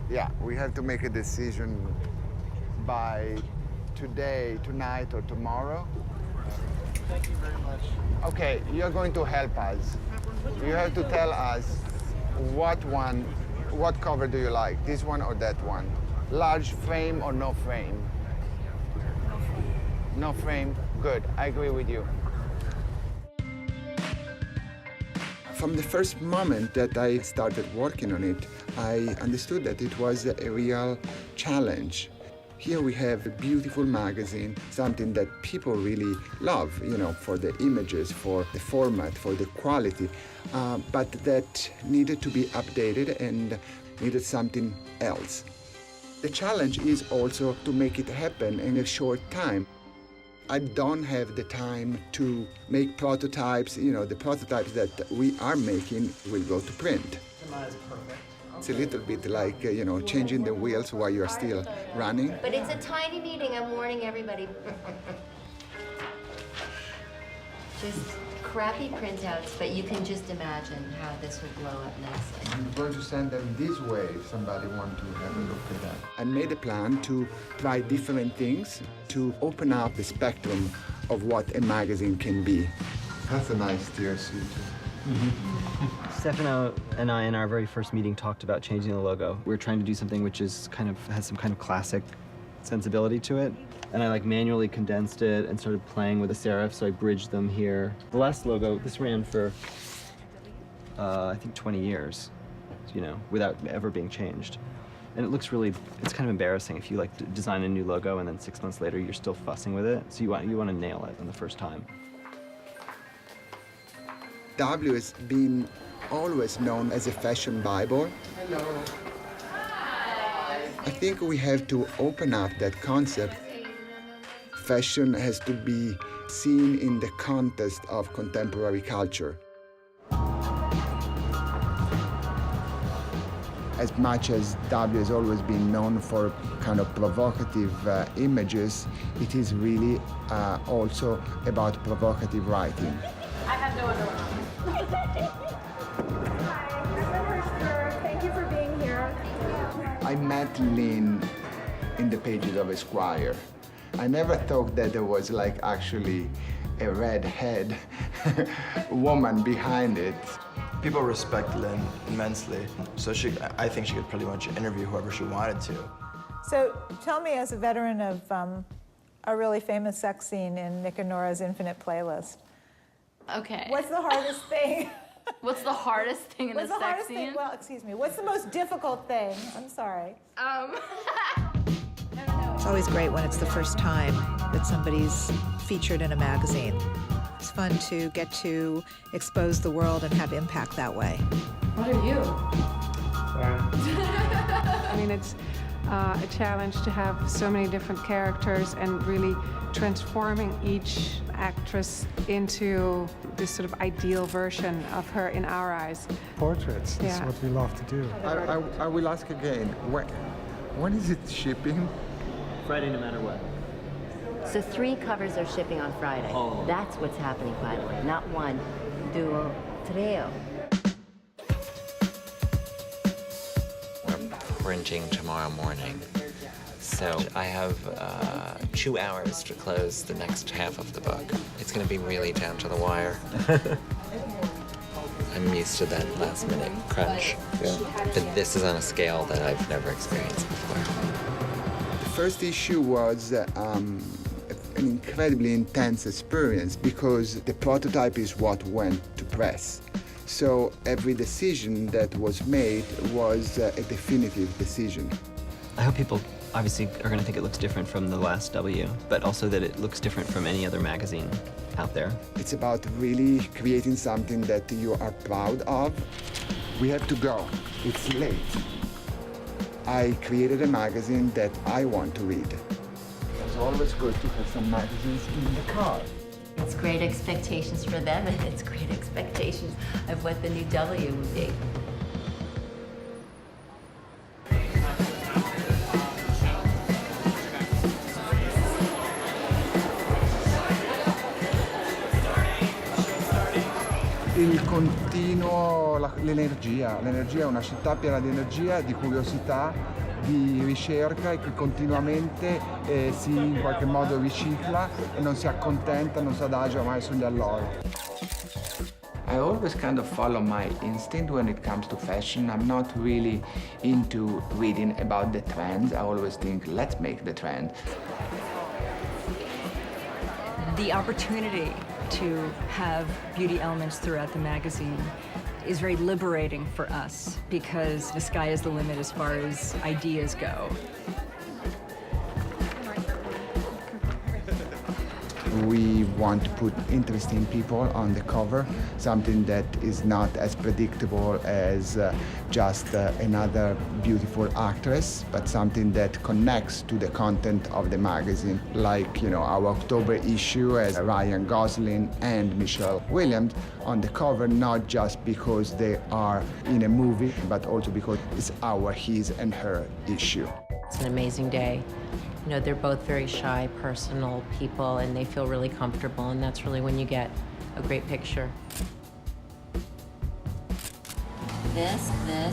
Yeah, we have to make a decision by today, tonight, or tomorrow. Thank you very much. Okay, you're going to help us. You have to tell us what cover do you like, this one or that one? Large frame or no frame? No frame, good, I agree with you. From the first moment that I started working on it, I understood that it was a real challenge. Here we have a beautiful magazine, something that people really love, for the images, for the format, for the quality, but that needed to be updated and needed something else. The challenge is also to make it happen in a short time. I don't have the time to make prototypes. The prototypes that we are making will go to print. That's perfect. It's a little bit like, changing the wheels while you're still running. But it's a tiny meeting, I'm warning everybody. Just crappy printouts, but you can just imagine how this would blow up nicely. I'm going to send them this way if somebody wants to have a look at that. I made a plan to try different things to open up the spectrum of what a magazine can be. That's a nice steer suit. Stefano and I, in our very first meeting, talked about changing the logo. We were trying to do something which is has some kind of classic sensibility to it. And I manually condensed it and started playing with the serif, so I bridged them here. The last logo, this ran for, I think 20 years, without ever being changed. And it looks it's kind of embarrassing if you design a new logo and then 6 months later you're still fussing with it. So you want to nail it on the first time. W has been always known as a fashion Bible. Hello. I think we have to open up that concept. Fashion has to be seen in the context of contemporary culture. As much as W has always been known for kind of provocative images, it is really also about provocative writing. I have no other one. Hi, thank you for being here. I met Lynn in the pages of Esquire. I never thought that there was actually a redhead woman behind it. People respect Lynn immensely, so I think she could pretty much interview whoever she wanted to. So tell me, as a veteran of a really famous sex scene in Nick and Nora's Infinite Playlist, Okay. what's the hardest thing? What's the hardest thing in a What's the sex hardest scene? thing? Well, excuse me. What's the most difficult thing? I'm sorry. It's always great when it's the first time that somebody's featured in a magazine. It's fun to get to expose the world and have impact that way. What are you? I mean, it's a challenge to have so many different characters and really transforming each actress into this sort of ideal version of her in our eyes. Portraits, that's what we love to do. I will ask again, when is it shipping? Friday, no matter what. So 3 covers are shipping on Friday. Oh. That's what's happening, by the way. Not 1, duo, trio. We're printing tomorrow morning. So I have 2 hours to close the next half of the book. It's going to be really down to the wire. I'm used to that last minute crunch. Yeah. But this is on a scale that I've never experienced before. The first issue was an incredibly intense experience because the prototype is what went to press. So every decision that was made was a definitive decision. I hope people obviously are going to think it looks different from the last W, but also that it looks different from any other magazine out there. It's about really creating something that you are proud of. We have to go. It's late. I created a magazine that I want to read. It's always good to have some magazines in the car. It's great expectations for them, and it's great expectations of what the new W will be. il continuo, l'energia. L'energia è una città piena di energia, di curiosità, di ricerca e che continuamente si in qualche modo ricicla e non si accontenta, non si adagia mai sugli allori. I always kind of follow my instinct when it comes to fashion. I'm not really into reading about the trends. I always think, let's make the trend. The opportunity to have beauty elements throughout the magazine is very liberating for us because the sky is the limit as far as ideas go. We want to put interesting people on the cover, something that is not as predictable as just another beautiful actress, but something that connects to the content of the magazine. Like, you know, our October issue has Ryan Gosling and Michelle Williams on the cover, not just because they are in a movie, but also because it's our his and her issue. It's an amazing day. You know, they're both very shy, personal people, and they feel really comfortable, and that's really when you get a great picture. This. I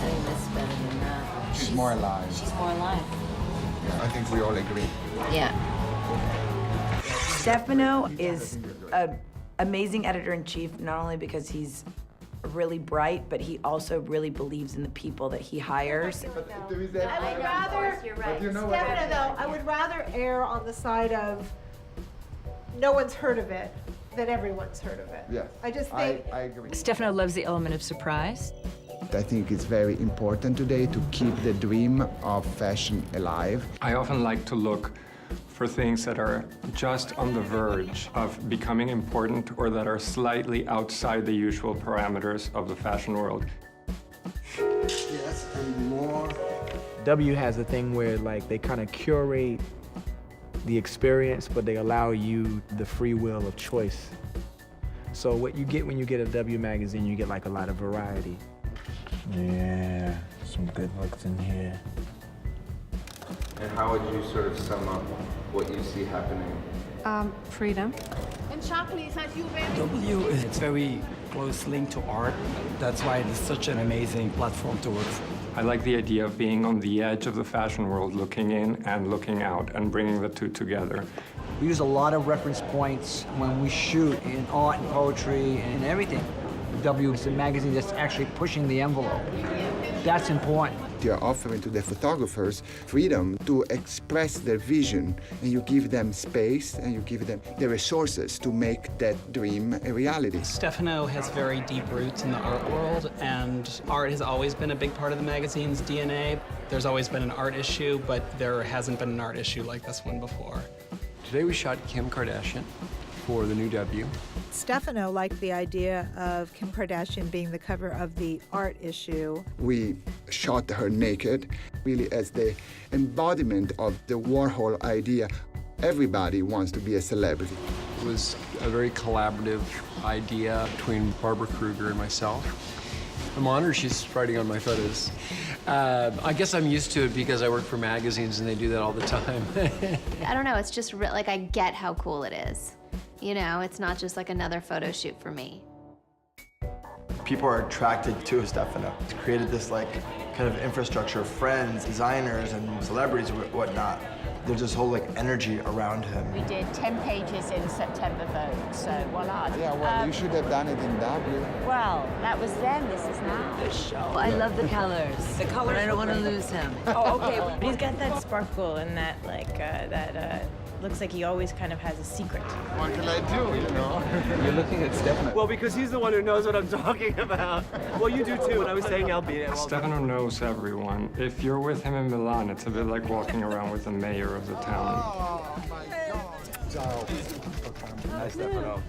think this is better than that. She's more alive. She's more alive. Yeah, I think we all agree. Yeah. Stefano is an amazing editor-in-chief, not only because he's really bright, but he also really believes in the people that he hires. I would rather, Stefano, though, I would rather err on the side of no one's heard of it than everyone's heard of it. Yes, I just think I agree. Stefano loves the element of surprise. I think it's very important today to keep the dream of fashion alive. I often like to look for things that are just on the verge of becoming important or that are slightly outside the usual parameters of the fashion world. Yes, and more. W has a thing where like they kind of curate the experience, but they allow you the free will of choice. So what you get when you get a W magazine, you get like a lot of variety. Yeah, some good looks in here. And how would you sort of sum up what you see happening? Freedom. And chocolate, as you very W, it's very close linked to art. That's why it's such an amazing platform to work for. I like the idea of being on the edge of the fashion world, looking in and looking out, and bringing the two together. We use a lot of reference points when we shoot in art and poetry and everything. W is a magazine that's actually pushing the envelope. That's important. You're offering to the photographers freedom to express their vision, and you give them space and you give them the resources to make that dream a reality. Stefano has very deep roots in the art world, and art has always been a big part of the magazine's DNA. There's always been an art issue, but there hasn't been an art issue like this one before. Today we shot Kim Kardashian for the new W. Stefano liked the idea of Kim Kardashian being the cover of the art issue. We shot her naked, really as the embodiment of the Warhol idea. Everybody wants to be a celebrity. It was a very collaborative idea between Barbara Kruger and myself. I'm honored she's writing on my photos. I guess I'm used to it because I work for magazines and they do that all the time. I don't know, it's just like I get how cool it is. You know, it's not just like another photo shoot for me. People are attracted to Stefano. It's created this like kind of infrastructure of friends, designers, and celebrities and whatnot. There's this whole like energy around him. We did 10 pages in September Vogue, so voila. Yeah, well, you should have done it in W. Well, that was then, this is now. The show. I love the colors. The colors. But I don't want to lose him. Oh, okay. But he's got that sparkle and that like, looks like he always kind of has a secret. What can I do, you know? You're looking at Stefano. Well, because he's the one who knows what I'm talking about. Well, you do too. When I was saying I'll be there. Stefano knows everyone. If you're with him in Milan, it's a bit like walking around with the mayor of the town. Oh, my God. Hi, Stefano.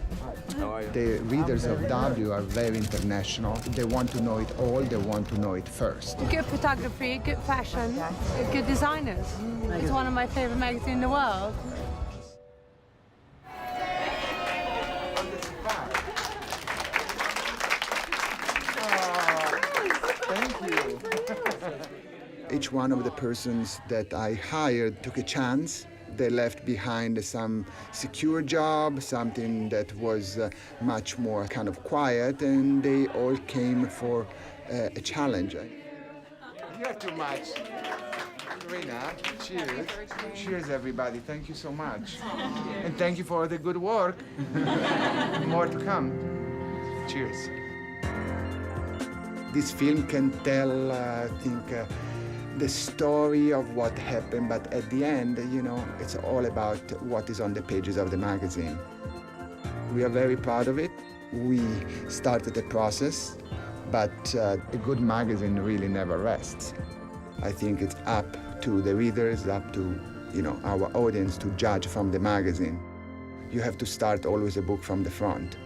How are you? The readers of W are very international. They want to know it all. They want to know it first. Good photography, good fashion, good designers. It's one of my favorite magazines in the world. Each one of the persons that I hired took a chance They left behind some secure job, something that was much more kind of quiet, and they all came for a challenge. You're too much. Rina, cheers. Cheers, everybody. Thank you so much. And thank you for the good work. More to come. Cheers. This film can tell, I think, the story of what happened, but at the end, it's all about what is on the pages of the magazine. We are very proud of it. We started the process, but a good magazine really never rests. I think it's up to the readers, up to our audience to judge from the magazine. You have to start always a book from the front.